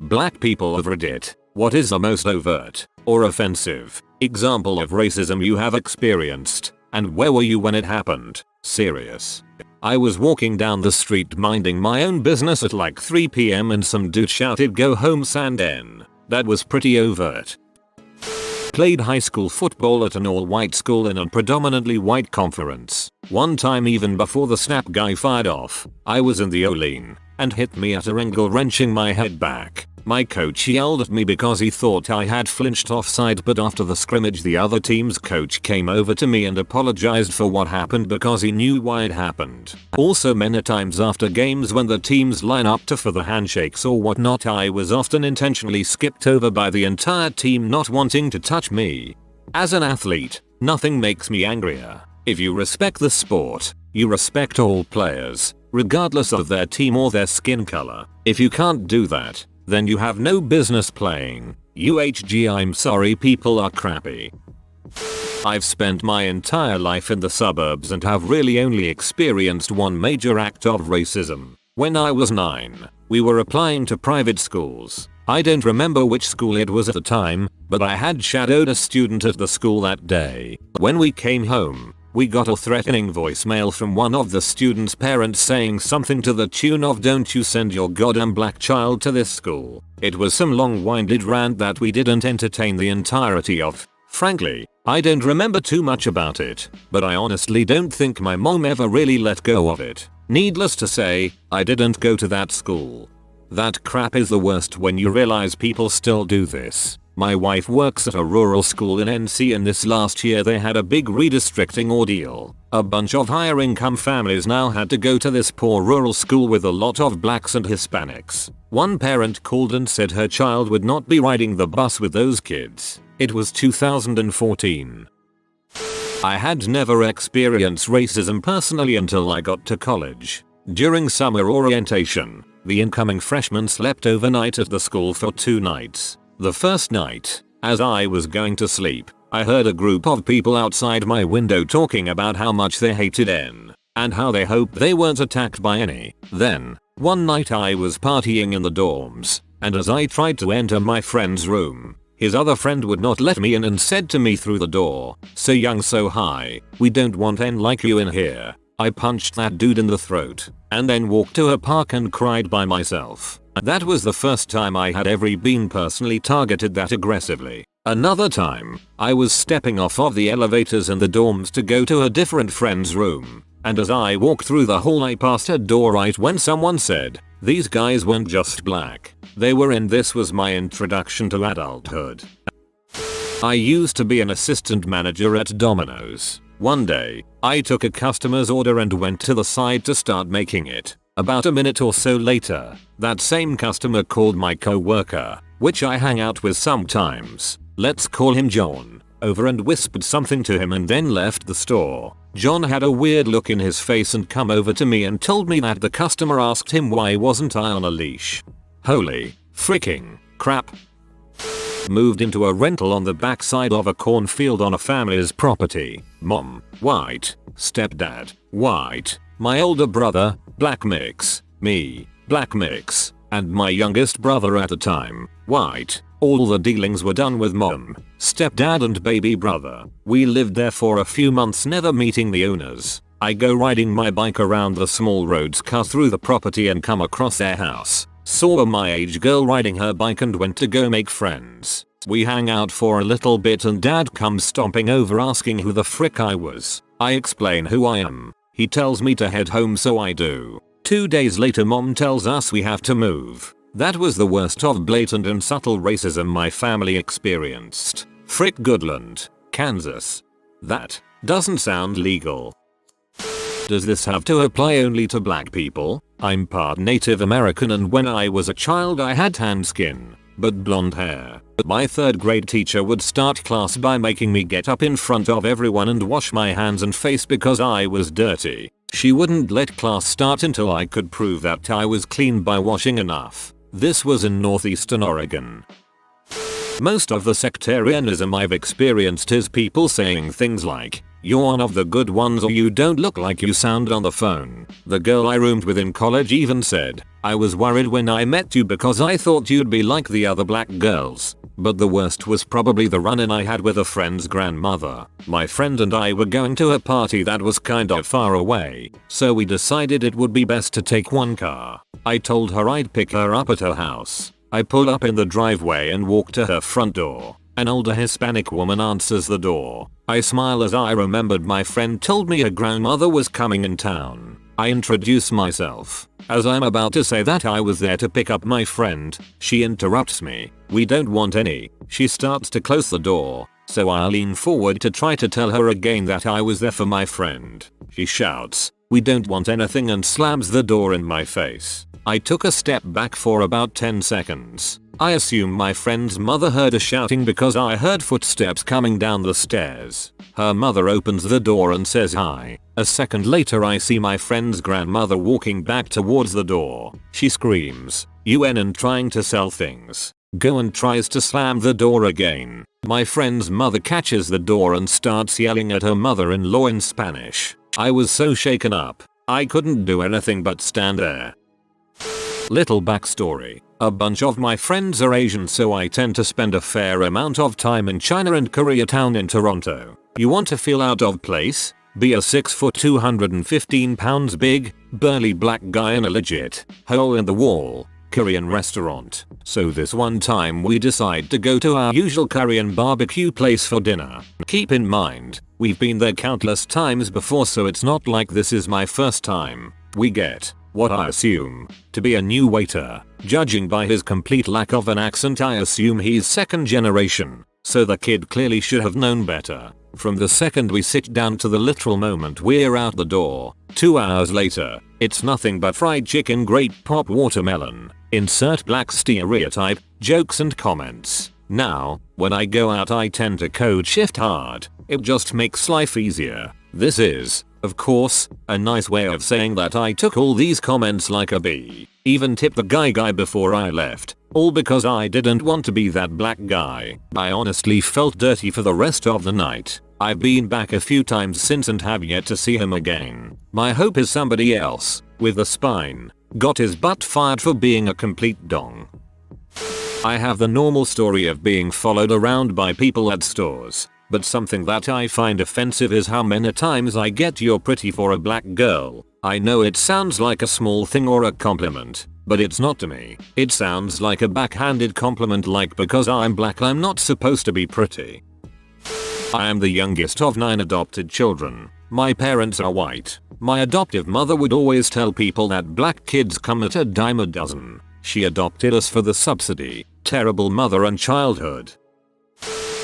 Black people of Reddit, what is the most overt or offensive example of racism you have experienced, and where were you when it happened? Serious. I was walking down the street minding my own business at like 3 PM and some dude shouted "Go home Sanden." That was pretty overt. Played high school football at an all-white school in a predominantly white conference. One time even before the snap guy fired off, I was in the O-line and hit me at a angle, wrenching my head back. My coach yelled at me because he thought I had flinched offside, but after the scrimmage the other team's coach came over to me and apologized for what happened because he knew why it happened. Also many times after games when the teams line up for the handshakes or whatnot, I was often intentionally skipped over by the entire team not wanting to touch me. As an athlete, nothing makes me angrier. If you respect the sport, you respect all players, regardless of their team or their skin color. If you can't do that, then you have no business playing. UHG, I'm sorry, people are crappy. I've spent my entire life in the suburbs and have really only experienced one major act of racism. When I was 9, we were applying to private schools. I don't remember which school it was at the time, but I had shadowed a student at the school that day. When we came home, we got a threatening voicemail from one of the student's parents saying something to the tune of "Don't you send your goddamn black child to this school." It was some long-winded rant that we didn't entertain the entirety of. Frankly, I don't remember too much about it, but I honestly don't think my mom ever really let go of it. Needless to say, I didn't go to that school. That crap is the worst when you realize people still do this. My wife works at a rural school in NC, and this last year they had a big redistricting ordeal. A bunch of higher income families now had to go to this poor rural school with a lot of blacks and Hispanics. One parent called and said her child would not be riding the bus with those kids. It was 2014. I had never experienced racism personally until I got to college. During summer orientation, the incoming freshmen slept overnight at the school for 2 nights. The first night, as I was going to sleep, I heard a group of people outside my window talking about how much they hated N and how they hoped they weren't attacked by any. Then, one night I was partying in the dorms, and as I tried to enter my friend's room, his other friend would not let me in and said to me through the door, "So young so high, we don't want N like you in here." I punched that dude in the throat, and then walked to a park and cried by myself. That was the first time I had ever been personally targeted that aggressively. Another time, I was stepping off of the elevators in the dorms to go to a different friend's room, and as I walked through the hall I passed a door right when someone said, "These guys weren't just black, they were in." This was my introduction to adulthood. I used to be an assistant manager at Domino's. One day, I took a customer's order and went to the side to start making it. About a minute or so later, that same customer called my co-worker, which I hang out with sometimes, let's call him John, over and whispered something to him and then left the store. John had a weird look in his face and come over to me and told me that the customer asked him why wasn't I on a leash. Holy freaking crap. Moved into a rental on the backside of a cornfield on a family's property. Mom, white. Stepdad, white. My older brother, black mix. Me, black mix. And my youngest brother at the time, white. All the dealings were done with mom, stepdad and baby brother. We lived there for a few months, never meeting the owners. I go riding my bike around the small roads cut through the property and come across their house. Saw a my age girl riding her bike and went to go make friends. We hang out for a little bit and dad comes stomping over asking who the frick I was. I explain who I am. He tells me to head home, so I do. 2 days later mom tells us we have to move. That was the worst of blatant and subtle racism my family experienced. Frick Goodland, Kansas. That doesn't sound legal. Does this have to apply only to black people? I'm part Native American and when I was a child I had tan skin, but blonde hair. My 3rd grade teacher would start class by making me get up in front of everyone and wash my hands and face because I was dirty. She wouldn't let class start until I could prove that I was clean by washing enough. This was in northeastern Oregon. Most of the sectarianism I've experienced is people saying things like, You're one of the good ones or you don't look like you sound on the phone. The girl I roomed with in college even said, I was worried when I met you because I thought you'd be like the other black girls. But the worst was probably the run-in I had with a friend's grandmother. My friend and I were going to a party that was kind of far away, so we decided it would be best to take one car. I told her I'd pick her up at her house. I pull up in the driveway and walk to her front door. An older Hispanic woman answers the door. I smile as I remembered my friend told me her grandmother was coming in town. I introduce myself. As I'm about to say that I was there to pick up my friend, she interrupts me. We don't want any. She starts to close the door, so I lean forward to try to tell her again that I was there for my friend. She shouts, we don't want anything, and slams the door in my face. I took a step back for about 10 seconds. I assume my friend's mother heard us shouting because I heard footsteps coming down the stairs. Her mother opens the door and says hi. A second later I see my friend's grandmother walking back towards the door. She screams, UN, and trying to sell things. Go, and tries to slam the door again. My friend's mother catches the door and starts yelling at her mother-in-law in Spanish. I was so shaken up, I couldn't do anything but stand there. Little backstory. A bunch of my friends are Asian, so I tend to spend a fair amount of time in China and Koreatown in Toronto. You want to feel out of place? Be a 6 foot 215 pounds big, burly black guy in a legit, hole in the wall Korean restaurant. So this one time we decide to go to our usual Korean barbecue place for dinner. Keep in mind, we've been there countless times before, so it's not like this is my first time. We get what I assume to be a new waiter. Judging by his complete lack of an accent, I assume he's second generation, so the kid clearly should have known better. From the second we sit down to the literal moment we're out the door, 2 hours later, it's nothing but fried chicken, grape pop, watermelon. Insert black stereotype, jokes and comments. Now, when I go out I tend to code shift hard. It just makes life easier. This is, of course, a nice way of saying that I took all these comments like a bee. Even tipped the guy before I left. All because I didn't want to be that black guy. I honestly felt dirty for the rest of the night. I've been back a few times since and have yet to see him again. My hope is somebody else, with a spine, got his butt fired for being a complete dong. I have the normal story of being followed around by people at stores. But something that I find offensive is how many times I get "you're pretty" for a black girl. I know it sounds like a small thing or a compliment, but it's not to me. It sounds like a backhanded compliment, like because I'm black I'm not supposed to be pretty. I am the youngest of 9 adopted children. My parents are white. My adoptive mother would always tell people that black kids come at a dime a dozen. She adopted us for the subsidy. Terrible mother and childhood.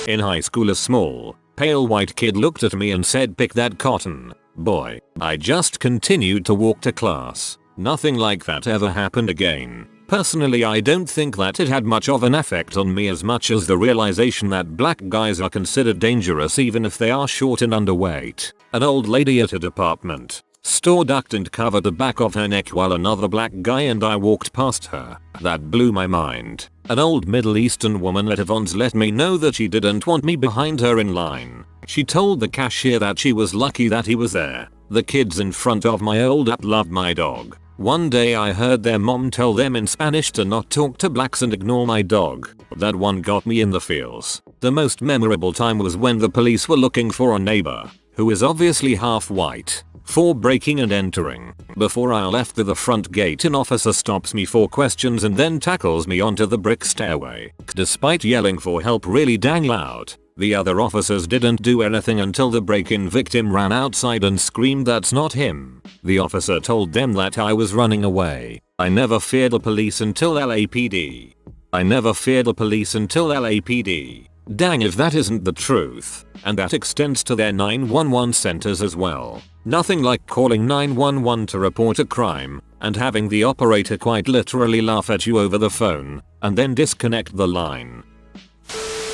In high school, a small, pale white kid looked at me and said, "Pick that cotton, boy." I just continued to walk to class. Nothing like that ever happened again. Personally, I don't think that it had much of an effect on me as much as the realization that black guys are considered dangerous even if they are short and underweight. An old lady at a department store ducked and covered the back of her neck while another black guy and I walked past her. That blew my mind. An old Middle Eastern woman at Avon's let me know that she didn't want me behind her in line. She told the cashier that she was lucky that he was there. The kids in front of my old app loved my dog. One day I heard their mom tell them in Spanish to not talk to blacks and ignore my dog. That one got me in the feels. The most memorable time was when the police were looking for a neighbor, who is obviously half white, for breaking and entering. Before I left to the front gate, an officer stops me for questions and then tackles me onto the brick stairway. Despite yelling for help really dang loud, the other officers didn't do anything until the break-in victim ran outside and screamed, "That's not him." The officer told them that I was running away. I never feared the police until LAPD. I never feared the police until LAPD. Dang if that isn't the truth. And that extends to their 911 centers as well. Nothing like calling 911 to report a crime and having the operator quite literally laugh at you over the phone and then disconnect the line.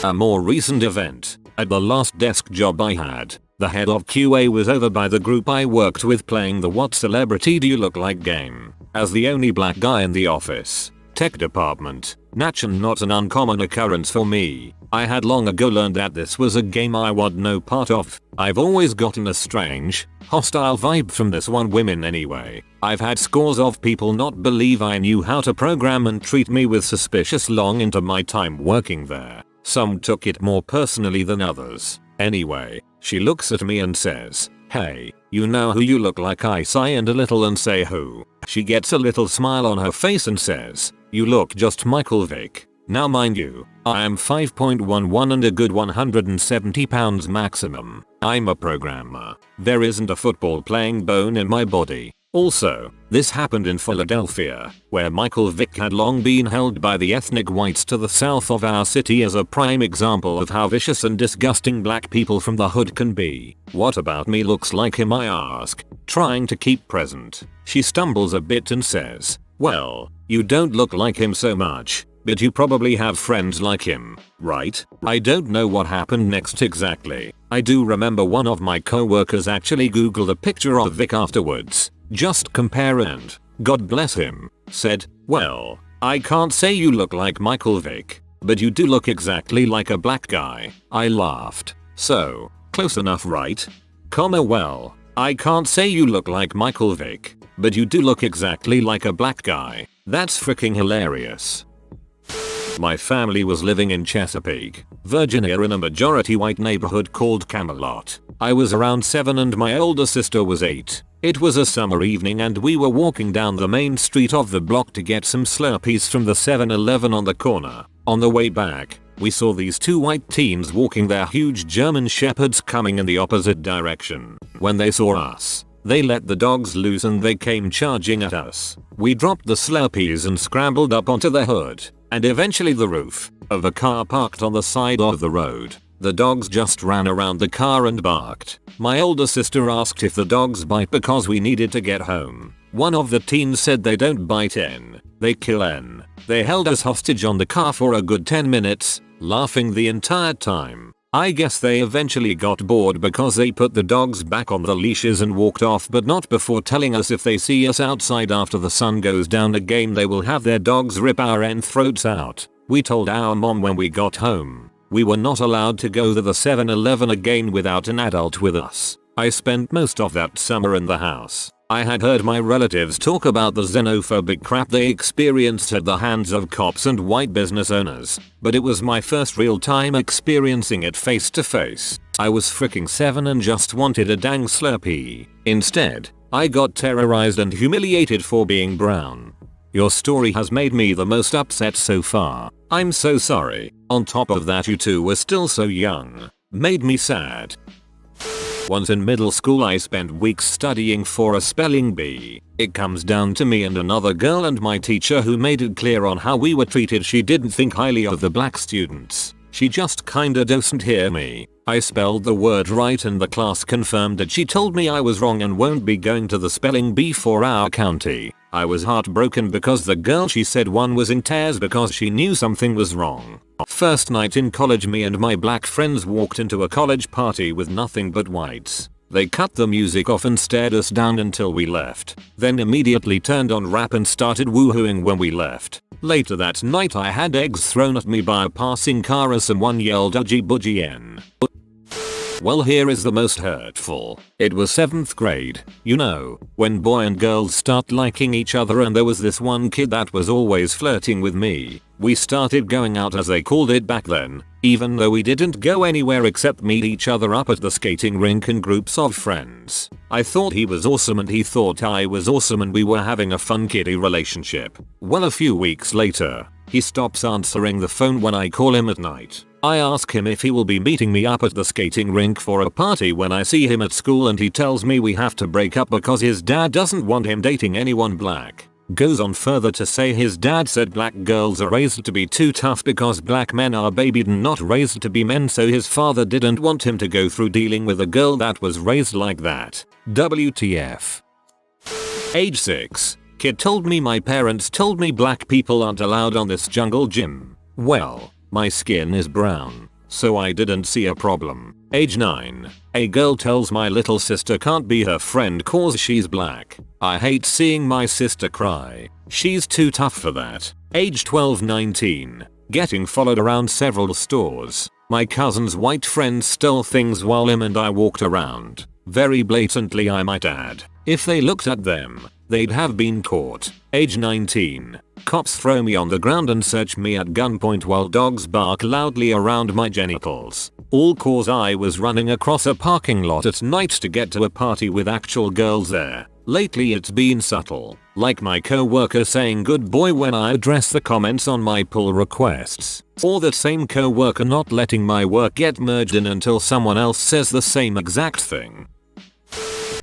A more recent event. At the last desk job I had, the head of QA was over by the group I worked with playing the "What Celebrity Do You Look Like" game. As the only black guy in the office, tech department, Natchan not an uncommon occurrence for me. I had long ago learned that this was a game I want no part of. I've always gotten a strange, hostile vibe from this one woman anyway. I've had scores of people not believe I knew how to program and treat me with suspicious long into my time working there. Some took it more personally than others. Anyway, she looks at me and says, "Hey, you know who you look like?" I sigh and a little and say, "Who?" She gets a little smile on her face and says, "You look just Michael Vick." Now mind you, I am 5.11 and a good 170 pounds maximum. I'm a programmer. There isn't a football playing bone in my body. Also, this happened in Philadelphia, where Michael Vick had long been held by the ethnic whites to the south of our city as a prime example of how vicious and disgusting black people from the hood can be. "What about me looks like him?" I ask, trying to keep present. She stumbles a bit and says, "Well, you don't look like him so much, but you probably have friends like him, right?" I don't know what happened next exactly. I do remember one of my co-workers actually googled a picture of Vic afterwards. Just compare and, God bless him, said, "Well, I can't say you look like Michael Vick, but you do look exactly like a black guy." I laughed. "So, close enough, right?" Well, I can't say you look like Michael Vick, but you do look exactly like a black guy. That's freaking hilarious. My family was living in Chesapeake, Virginia in a majority white neighborhood called Camelot. I was around 7 and my older sister was 8. It was a summer evening and we were walking down the main street of the block to get some Slurpees from the 7-Eleven on the corner. On the way back, we saw these two white teens walking their huge German shepherds coming in the opposite direction. When they saw us, they let the dogs loose and they came charging at us. We dropped the Slurpees and scrambled up onto the hood, and eventually the roof, of a car parked on the side of the road. The dogs just ran around the car and barked. My older sister asked if the dogs bite because we needed to get home. One of the teens said they don't bite N, they kill N. They held us hostage on the car for a good 10 minutes, laughing the entire time. I guess they eventually got bored because they put the dogs back on the leashes and walked off, but not before telling us if they see us outside after the sun goes down again they will have their dogs rip our N throats out. We told our mom when we got home. We were not allowed to go to the 7-Eleven again without an adult with us. I spent most of that summer in the house. I had heard my relatives talk about the xenophobic crap they experienced at the hands of cops and white business owners, but it was my first real time experiencing it face to face. I was freaking 7 and just wanted a dang Slurpee. Instead, I got terrorized and humiliated for being brown. Your story has made me the most upset so far. I'm so sorry. On top of that, you two were still so young. Made me sad. Once in middle school I spent weeks studying for a spelling bee. It comes down to me and another girl and my teacher who made it clear on how we were treated she didn't think highly of the black students. She just kinda doesn't hear me. I spelled the word right and the class confirmed that she told me I was wrong and won't be going to the spelling bee for our county. I was heartbroken because the girl she said won was in tears because she knew something was wrong. First night in college, me and my black friends walked into a college party with nothing but whites. They cut the music off and stared us down until we left, then immediately turned on rap and started woohooing when we left. Later that night I had eggs thrown at me by a passing car as someone yelled "Uggy Budgy N." Well, here is the most hurtful. It was 7th grade, you know, when boy and girls start liking each other, and there was this one kid that was always flirting with me. We started going out, as they called it back then, even though we didn't go anywhere except meet each other up at the skating rink in groups of friends. I thought he was awesome and he thought I was awesome and we were having a fun kiddie relationship. Well, a few weeks later, he stops answering the phone when I call him at night. I ask him if he will be meeting me up at the skating rink for a party when I see him at school, and he tells me we have to break up because his dad doesn't want him dating anyone black. Goes on further to say his dad said black girls are raised to be too tough because black men are babied and not raised to be men, so his father didn't want him to go through dealing with a girl that was raised like that. WTF. Age 6. Kid told me my parents told me black people aren't allowed on this jungle gym. Well, my skin is brown, so I didn't see a problem. Age 9. A girl tells my little sister can't be her friend cause she's black. I hate seeing my sister cry. She's too tough for that. Age 12-19. Getting followed around several stores. My cousin's white friend stole things while him and I walked around. Very blatantly, I might add. If they looked at them, they'd have been caught. Age 19. Cops throw me on the ground and search me at gunpoint while dogs bark loudly around my genitals. All cause I was running across a parking lot at night to get to a party with actual girls there. Lately it's been subtle, like my co-worker saying good boy when I address the comments on my pull requests, or that same co-worker not letting my work get merged in until someone else says the same exact thing.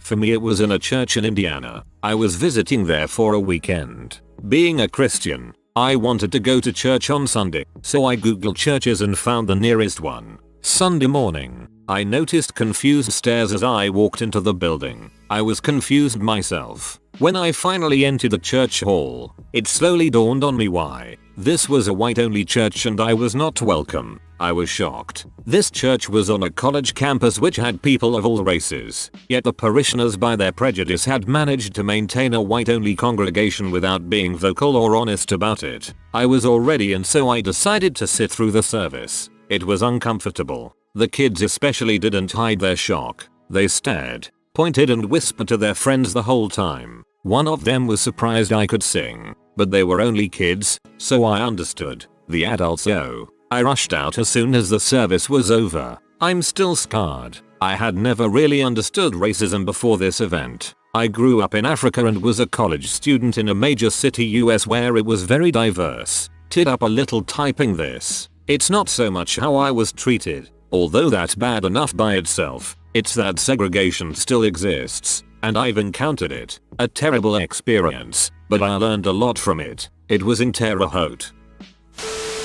For me it was in a church in Indiana. I was visiting there for a weekend. Being a Christian, I wanted to go to church on Sunday, so I googled churches and found the nearest one. Sunday morning, I noticed confused stares as I walked into the building. I was confused myself. When I finally entered the church hall, it slowly dawned on me why. This was a white-only church and I was not welcome. I was shocked. This church was on a college campus which had people of all races, yet the parishioners by their prejudice had managed to maintain a white-only congregation without being vocal or honest about it. I was already in, so I decided to sit through the service. It was uncomfortable. The kids especially didn't hide their shock. They stared, pointed and whispered to their friends the whole time. One of them was surprised I could sing, but they were only kids, so I understood. The adults though. I rushed out as soon as the service was over. I'm still scarred. I had never really understood racism before this event. I grew up in Africa and was a college student in a major city US where it was very diverse. Tid up a little typing this. It's not so much how I was treated, although that's bad enough by itself. It's that segregation still exists, and I've encountered it. A terrible experience, but I learned a lot from it. It was in Terre Haute.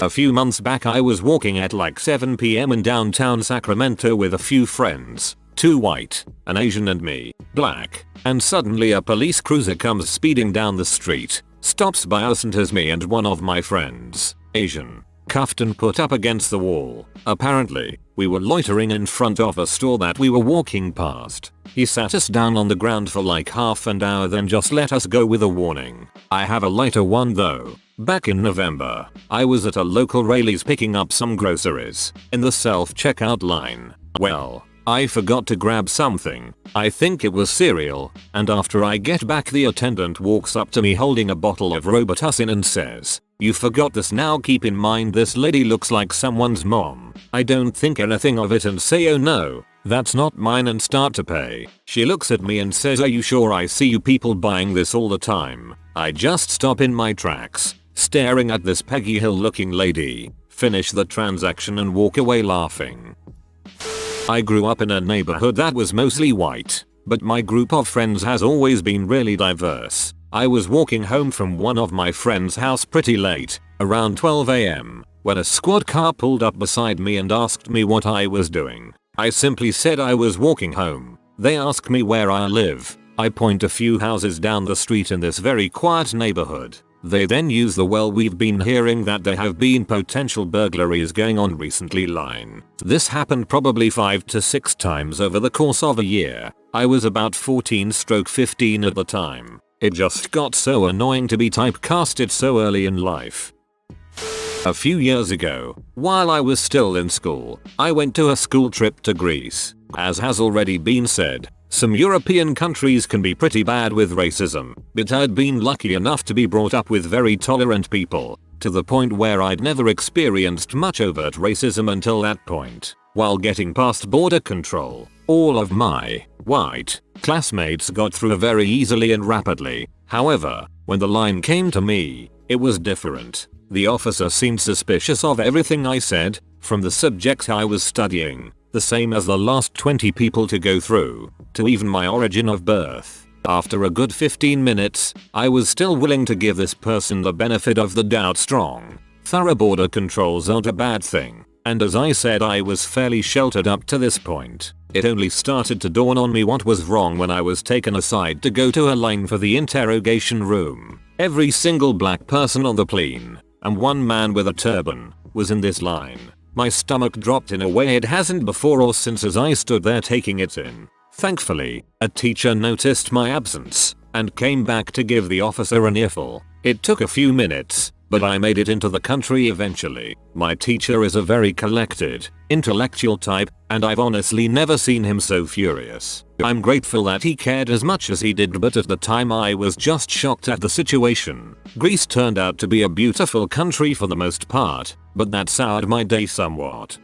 A few months back I was walking at like 7 PM in downtown Sacramento with a few friends. 2 white, an Asian and me, black, and suddenly a police cruiser comes speeding down the street, stops by us and has me and one of my friends, Asian, cuffed and put up against the wall. Apparently, we were loitering in front of a store that we were walking past. He sat us down on the ground for like half an hour, then just let us go with a warning. I have a lighter one though. Back in November, I was at a local Raley's picking up some groceries. In the self-checkout line, well, I forgot to grab something. I think it was cereal, and after I get back the attendant walks up to me holding a bottle of Robitussin and says, "You forgot this. Now keep in mind this lady looks like someone's mom." I don't think anything of it and say, "Oh no, that's not mine," and start to pay. She looks at me and says, "Are you sure? I see you people buying this all the time." I just stop in my tracks, staring at this Peggy Hill looking lady, finish the transaction and walk away laughing. I grew up in a neighborhood that was mostly white, but my group of friends has always been really diverse. I was walking home from one of my friend's house pretty late, around 12 AM, when a squad car pulled up beside me and asked me what I was doing. I simply said I was walking home. They asked me where I live. I point a few houses down the street in this very quiet neighborhood. They then use the "well, we've been hearing that there have been potential burglaries going on recently" line. This happened probably 5 to 6 times over the course of a year. I was about 14-15 at the time. It just got so annoying to be typecasted so early in life. A few years ago, while I was still in school, I went to a school trip to Greece. As has already been said, some European countries can be pretty bad with racism, but I'd been lucky enough to be brought up with very tolerant people, to the point where I'd never experienced much overt racism until that point. While getting past border control, all of my white classmates got through very easily and rapidly. However, when the line came to me, it was different. The officer seemed suspicious of everything I said, from the subject I was studying, the same as the last 20 people to go through, to even my origin of birth. After a good 15 minutes, I was still willing to give this person the benefit of the doubt. Strong, thorough border controls aren't a bad thing, and as I said, I was fairly sheltered up to this point. It only started to dawn on me what was wrong when I was taken aside to go to a line for the interrogation room. Every single black person on the plane, and one man with a turban, was in this line. My stomach dropped in a way it hasn't before or since as I stood there taking it in. Thankfully, a teacher noticed my absence and came back to give the officer an earful. It took a few minutes, but I made it into the country eventually. My teacher is a very collected, intellectual type, and I've honestly never seen him so furious. I'm grateful that he cared as much as he did, but at the time I was just shocked at the situation. Greece turned out to be a beautiful country for the most part, but that soured my day somewhat.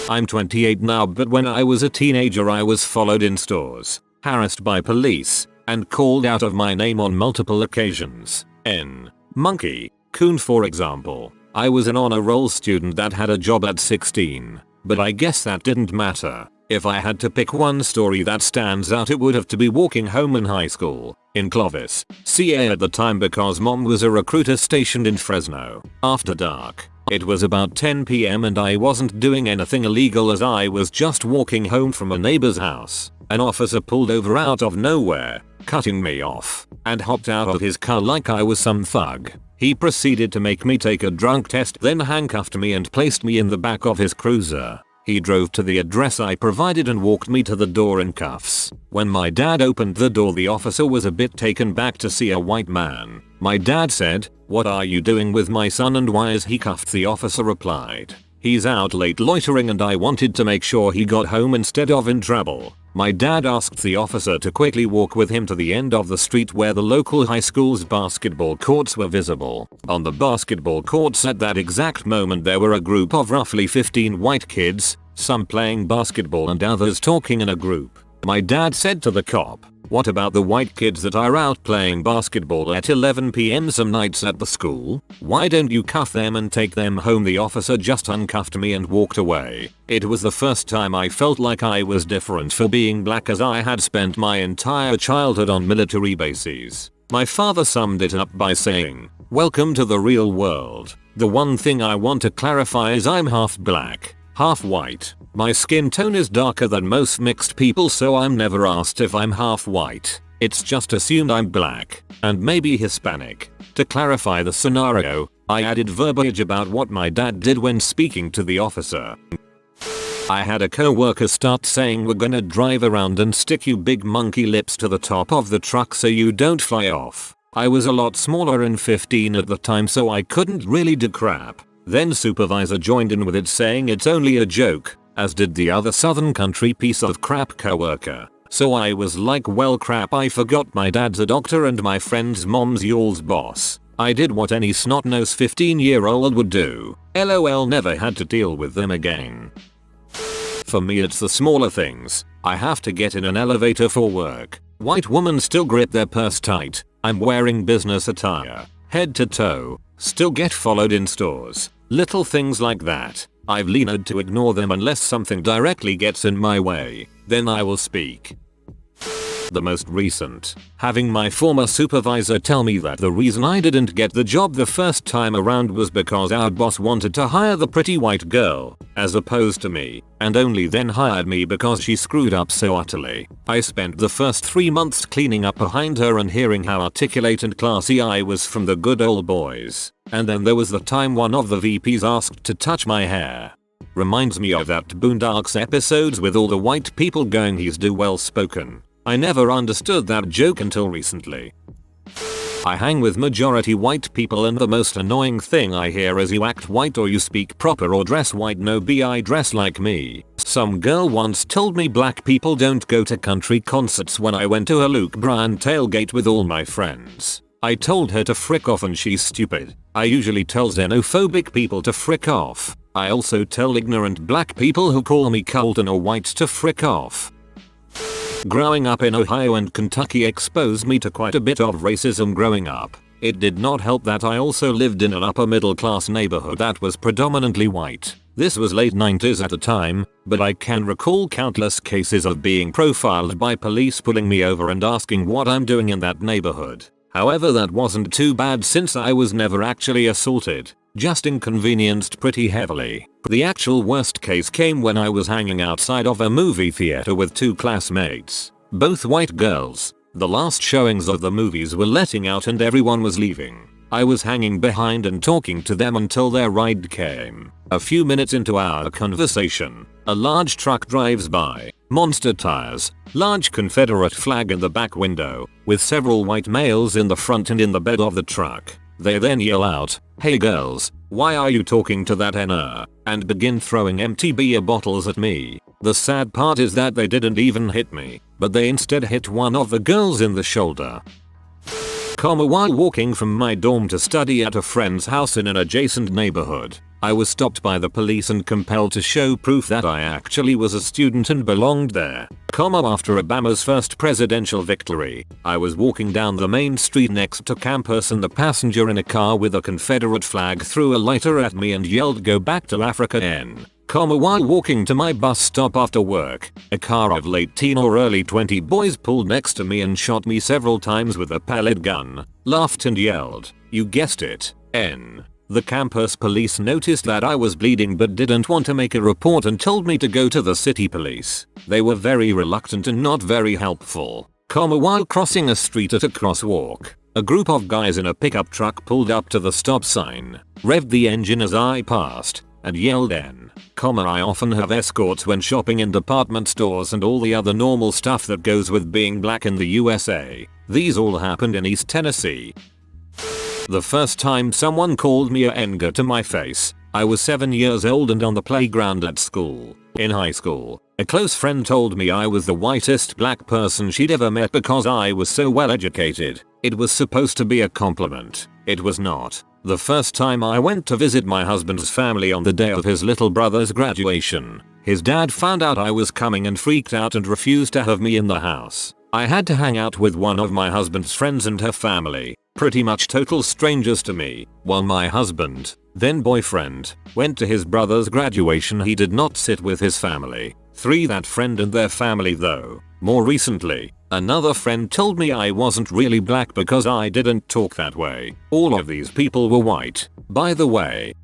I'm 28 now, but when I was a teenager I was followed in stores, harassed by police, and called out of my name on multiple occasions. Monkey, coon for example. I was an honor roll student that had a job at 16, but I guess that didn't matter. If I had to pick one story that stands out, it would have to be walking home in high school, in Clovis, CA at the time, because mom was a recruiter stationed in Fresno. After dark, it was about 10 PM and I wasn't doing anything illegal as I was just walking home from a neighbor's house. An officer pulled over out of nowhere, cutting me off, and hopped out of his car like I was some thug. He proceeded to make me take a drunk test, then handcuffed me and placed me in the back of his cruiser. He drove to the address I provided and walked me to the door in cuffs. When my dad opened the door, the officer was a bit taken back to see a white man. My dad said, "What are you doing with my son and why is he cuffed?" The officer replied, "He's out late loitering and I wanted to make sure he got home instead of in trouble." My dad asked the officer to quickly walk with him to the end of the street where the local high school's basketball courts were visible. On the basketball courts at that exact moment there were a group of roughly 15 white kids, some playing basketball and others talking in a group. My dad said to the cop, "What about the white kids that are out playing basketball at 11 PM some nights at the school? Why don't you cuff them and take them home?" The officer just uncuffed me and walked away. It was the first time I felt like I was different for being black, as I had spent my entire childhood on military bases. My father summed it up by saying, "Welcome to the real world. The one thing I want to clarify is I'm half black, half white. My skin tone is darker than most mixed people, so I'm never asked if I'm half white. It's just assumed I'm black, and maybe Hispanic." To clarify the scenario, I added verbiage about what my dad did when speaking to the officer. I had a co-worker start saying, "We're gonna drive around and stick you big monkey lips to the top of the truck so you don't fly off." I was a lot smaller and 15 at the time, so I couldn't really do crap. Then supervisor joined in with it, saying it's only a joke, as did the other southern country piece of crap coworker. So I was like, well crap, I forgot my dad's a doctor and my friend's mom's y'all's boss. I did what any snot-nosed 15-year-old would do. LOL, never had to deal with them again. For me it's the smaller things. I have to get in an elevator for work. White women still grip their purse tight. I'm wearing business attire, head to toe. Still get followed in stores. Little things like that. I've learned to ignore them unless something directly gets in my way. Then I will speak. The most recent, having my former supervisor tell me that the reason I didn't get the job the first time around was because our boss wanted to hire the pretty white girl, as opposed to me, and only then hired me because she screwed up so utterly. I spent the first 3 months cleaning up behind her and hearing how articulate and classy I was from the good old boys. And then there was the time one of the VPs asked to touch my hair. Reminds me of that Boondocks episodes with all the white people going, "He's too well spoken." I never understood that joke until recently. I hang with majority white people and the most annoying thing I hear is, "You act white or you speak proper or dress white." No I dress like me. Some girl once told me black people don't go to country concerts when I went to a Luke Bryan tailgate with all my friends. I told her to frick off and she's stupid. I usually tell xenophobic people to frick off. I also tell ignorant black people who call me Colton or white to frick off. Growing up in Ohio and Kentucky exposed me to quite a bit of racism growing up. It did not help that I also lived in an upper middle class neighborhood that was predominantly white. This was late 90s at the time, but I can recall countless cases of being profiled by police pulling me over and asking what I'm doing in that neighborhood. However, that wasn't too bad since I was never actually assaulted, just inconvenienced pretty heavily. The actual worst case came when I was hanging outside of a movie theater with 2 classmates, both white girls. The last showings of the movies were letting out and everyone was leaving. I was hanging behind and talking to them until their ride came. A few minutes into our conversation, a large truck drives by, monster tires, large Confederate flag in the back window, with several white males in the front and in the bed of the truck. They then yell out, "Hey girls, why are you talking to that N-er?" and begin throwing empty beer bottles at me. The sad part is that they didn't even hit me, but they instead hit one of the girls in the shoulder. While walking from my dorm to study at a friend's house in an adjacent neighborhood, I was stopped by the police and compelled to show proof that I actually was a student and belonged there. After Obama's first presidential victory, I was walking down the main street next to campus and the passenger in a car with a Confederate flag threw a lighter at me and yelled, "Go back to Africa N." While walking to my bus stop after work, a car of late teen or early 20 boys pulled next to me and shot me several times with a pellet gun, laughed and yelled, "You guessed it, N." The campus police noticed that I was bleeding but didn't want to make a report and told me to go to the city police. They were very reluctant and not very helpful. While crossing a street at a crosswalk, a group of guys in a pickup truck pulled up to the stop sign, revved the engine as I passed, and yelled N. I often have escorts when shopping in department stores and all the other normal stuff that goes with being black in the USA. These all happened in East Tennessee. The first time someone called me a N-er to my face, I was 7 years old and on the playground at school. In high school, a close friend told me I was the whitest black person she'd ever met because I was so well educated. It was supposed to be a compliment. It was not. The first time I went to visit my husband's family on the day of his little brother's graduation, his dad found out I was coming and freaked out and refused to have me in the house. I had to hang out with one of my husband's friends and her family, pretty much total strangers to me, while my husband, then boyfriend, went to his brother's graduation. He did not sit with his family. That friend and their family though. More recently, another friend told me I wasn't really black because I didn't talk that way. All of these people were white, by the way.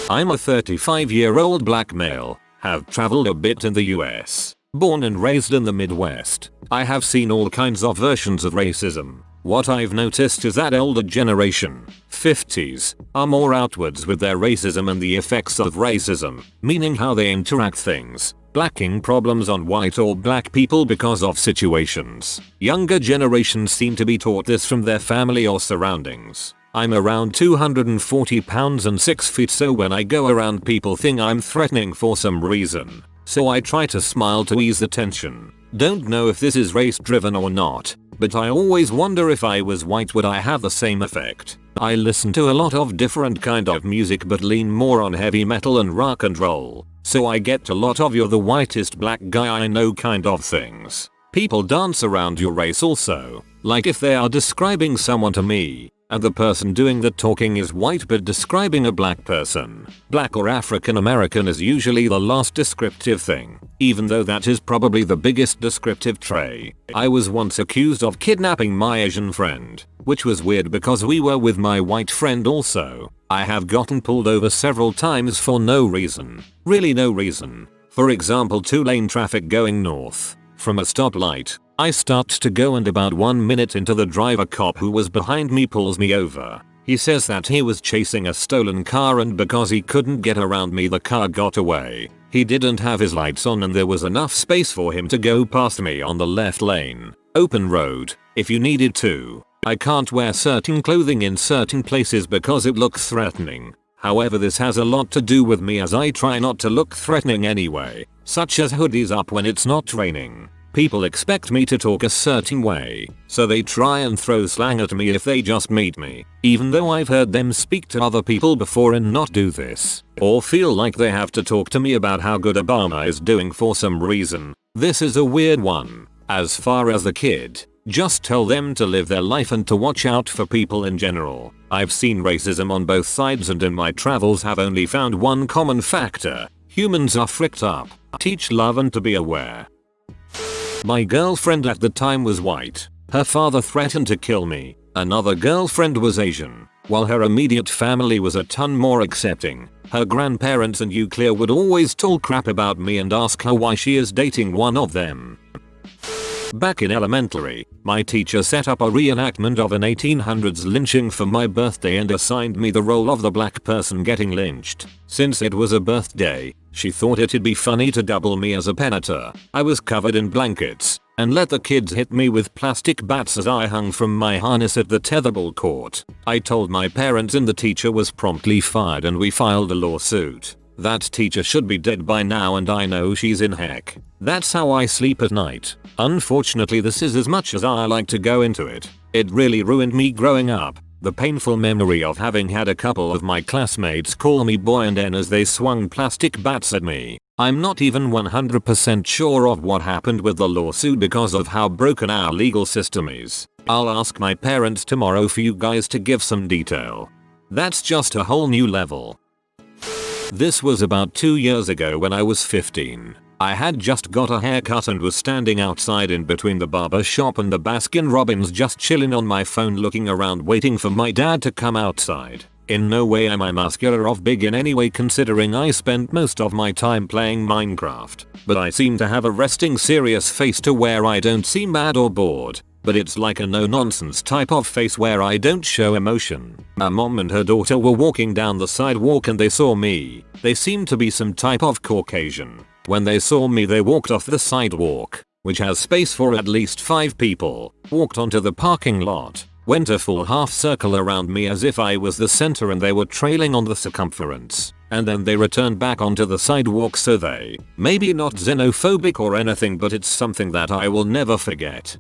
I'm a 35-year-old black male, have traveled a bit in the US, born and raised in the Midwest. I have seen all kinds of versions of racism. What I've noticed is that older generation, 50s, are more outwards with their racism and the effects of racism, meaning how they interact things, blacking problems on white or black people because of situations. Younger generations seem to be taught this from their family or surroundings. I'm around 240 pounds and 6 feet, so when I go around people think I'm threatening for some reason. So I try to smile to ease the tension. Don't know if this is race driven or not, but I always wonder if I was white would I have the same effect. I listen to a lot of different kind of music but lean more on heavy metal and rock and roll, so I get a lot of "you're the whitest black guy I know" kind of things. People dance around your race also, like if they are describing someone to me, and the person doing the talking is white but describing a black person. Black or African American is usually the last descriptive thing, even though that is probably the biggest descriptive trait. I was once accused of kidnapping my Asian friend, which was weird because we were with my white friend also. I have gotten pulled over several times for no reason. Really no reason. For example, 2-lane traffic going north. From a stoplight, I start to go and about 1 minute into the drive a cop who was behind me pulls me over. He says that he was chasing a stolen car and because he couldn't get around me the car got away. He didn't have his lights on and there was enough space for him to go past me on the left lane. Open road, if you needed to. I can't wear certain clothing in certain places because it looks threatening. However, this has a lot to do with me as I try not to look threatening anyway, such as hoodies up when it's not raining. People expect me to talk a certain way, so they try and throw slang at me if they just meet me, even though I've heard them speak to other people before and not do this, or feel like they have to talk to me about how good Obama is doing for some reason. This is a weird one. As far as the kid, just tell them to live their life and to watch out for people in general. I've seen racism on both sides and in my travels have only found one common factor. Humans are fricked up. Teach love and to be aware. My girlfriend at the time was white. Her father threatened to kill me. Another girlfriend was Asian. While her immediate family was a ton more accepting, her grandparents and Euclid would always talk crap about me and ask her why she is dating one of them. Back in elementary, my teacher set up a reenactment of an 1800s lynching for my birthday and assigned me the role of the black person getting lynched. Since it was a birthday, she thought it'd be funny to double me as a penitor. I was covered in blankets, and let the kids hit me with plastic bats as I hung from my harness at the tetherball court. I told my parents and the teacher was promptly fired and we filed a lawsuit. That teacher should be dead by now and I know she's in heck. That's how I sleep at night. Unfortunately, this is as much as I like to go into it. It really ruined me growing up. The painful memory of having had a couple of my classmates call me boy and N as they swung plastic bats at me. I'm not even 100% sure of what happened with the lawsuit because of how broken our legal system is. I'll ask my parents tomorrow for you guys to give some detail. That's just a whole new level. This was about 2 years ago when I was 15. I had just got a haircut and was standing outside in between the barber shop and the Baskin Robbins just chilling on my phone looking around waiting for my dad to come outside. In no way am I muscular or big in any way considering I spent most of my time playing Minecraft, but I seem to have a resting serious face to where I don't seem mad or bored. But it's like a no nonsense type of face where I don't show emotion. My mom and her daughter were walking down the sidewalk and they saw me. They seemed to be some type of Caucasian. When they saw me they walked off the sidewalk, which has space for at least 5 people, walked onto the parking lot, went a full half circle around me as if I was the center and they were trailing on the circumference, and then they returned back onto the sidewalk. So they, maybe not xenophobic or anything, but it's something that I will never forget.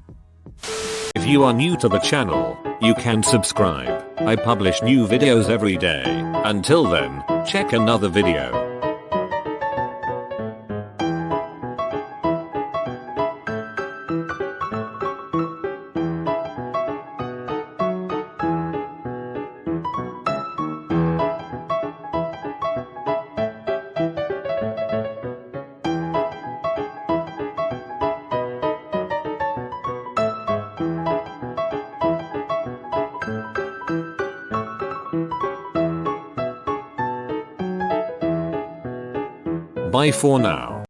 If you are new to the channel, you can subscribe. I publish new videos every day. Until then, check another video. Bye for now.